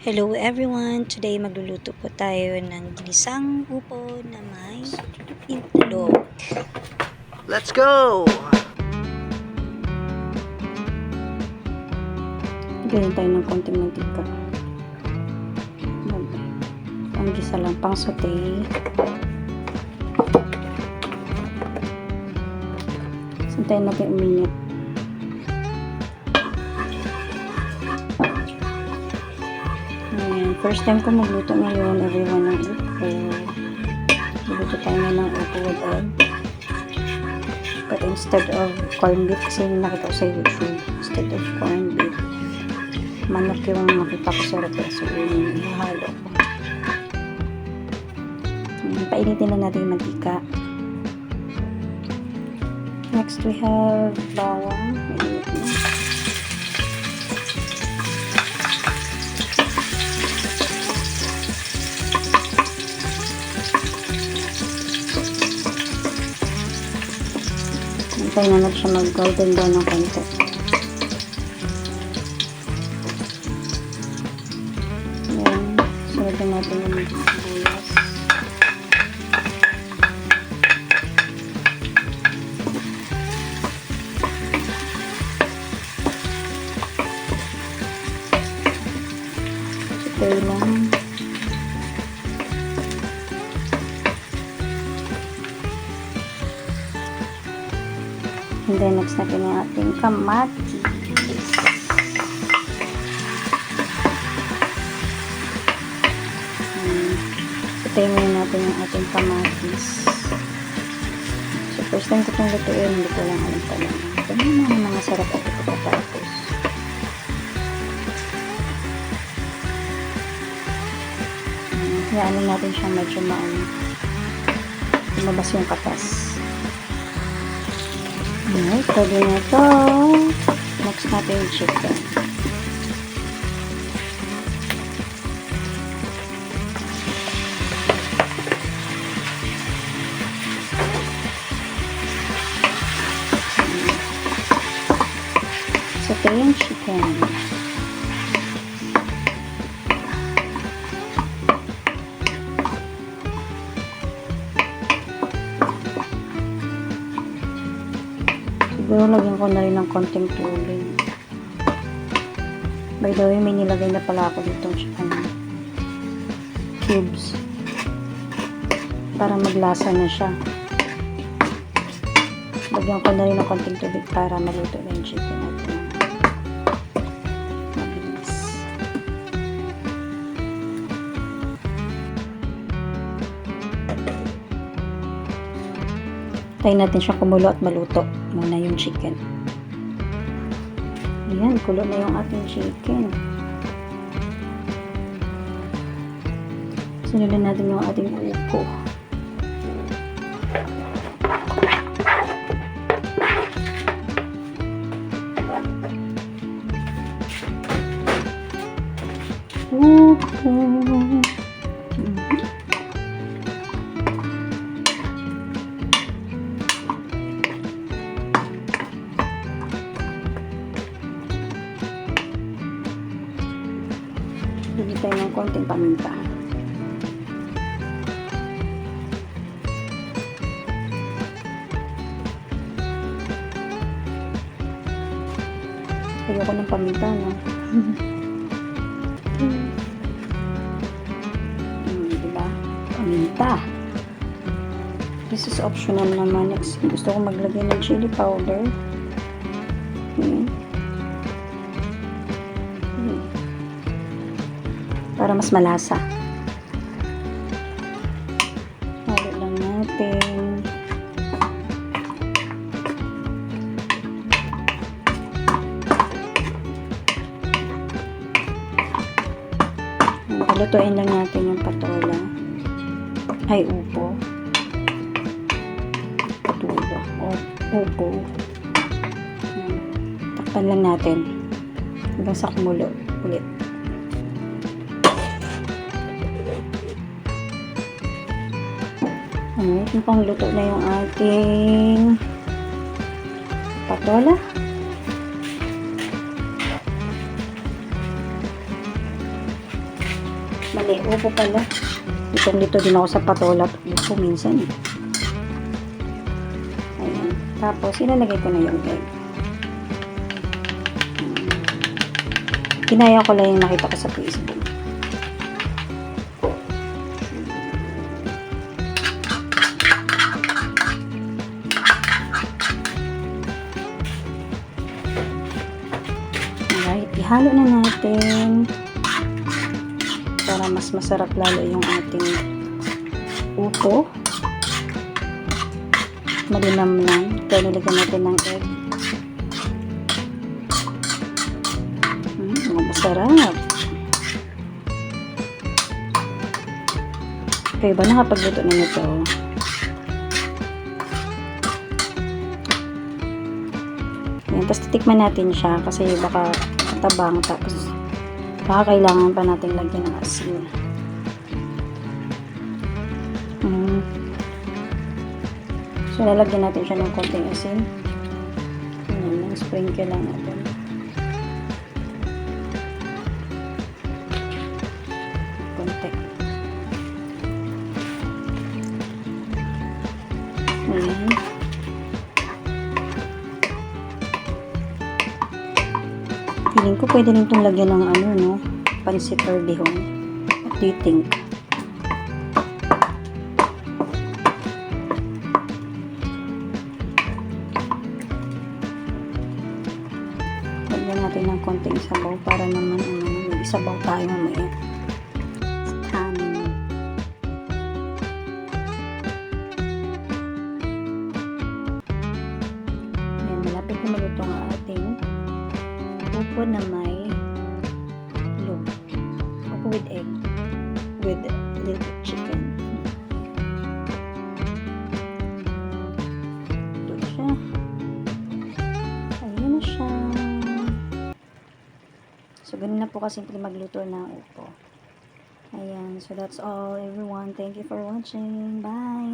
Hello everyone! Today magluluto po tayo ng ginisang upo na may itlog. Let's go! Ganyan tayo ng konting mantika. Panggisa lang, pang saute. Santayin natin uminit. Ayan. First time ko magluto ngayon, everyone, ng upo. Magluto tayo na ng upo with egg. But instead of corned beef, kasi nakita ko sa YouTube, instead of corned beef, manok yung nakita ko sa repeso, yung ihalo ko. Painitin na natin yung mantika. Next, we have bawang. Hintay na natin siya mag-golden brown ng konti. Ayan. Sunod na natin yung sibuyas. Sipay lang. And then, next natin yung ating kamatis. Sitayin muna natin yung ating kamatis. So, first time ko itong lutuin, hindi ko lang alam talaga. Ito naman mga sarap at ito patapos. Hayaan natin siya medyo lumabas yung katas. Alright, pwede na ito. Next natin yung chicken. Ito yung chicken. Siguro lagyan ko na rin ng konting tubig. By the way, may nilagay na pala ako dito cubes para maglasa na siya. Lagyan ko na rin ng konting tubig para maluto na yung chicken natin. Mabilis. Tayo natin siya kumulo at maluto muna yung chicken. Ayan, kulo na yung ating chicken. Sunodin natin yung ating upo. Bili tayo ng konting paminta. Ayoko ng paminta, no? Diba? Paminta. This is optional naman. Next, gusto ko maglagay ng chili powder. Para mas malasa. Halo lang natin. Palutuin lang natin yung patola. Ay, upo. Patola. Upo. Takpan lang natin. Hanggang sa kumulo ulit. Alright, mukhang luto na yung ating patola. Mali, upo pala. Litong-lito din ako sa patola. Upo minsan eh. Ayan. Tapos, ilalagay ko na yung egg. Kinaya ko lang yung nakita ko sa Facebook. Alright, ihalo na natin para mas masarap lalo yung ating upo. Malinam lang. Kaya nilagyan natin ng egg. Masarap. Kayo ba nakapagluto na nito? Ayan, tapos titikman natin siya kasi baka matabang, tapos baka kailangan pa natin lagyan ng asin. So, lalagyan natin siya ng konting asin. Ayan, ng sprinkle lang natin. Konti. Ayan. Feeling ko pwede rin itong lagyan ng ano, no? Pansit or bihon. What do you think? Lagyan natin ng konting sabaw para naman may isabaw tayo mamaya. Ayan, malapit na maluto ang ating upo na may lube. Upo with egg. With little chicken. Ito siya. Ayan na siya. So, ganun na po kasimple magluto ng upo. Ayan. So, that's all everyone. Thank you for watching. Bye!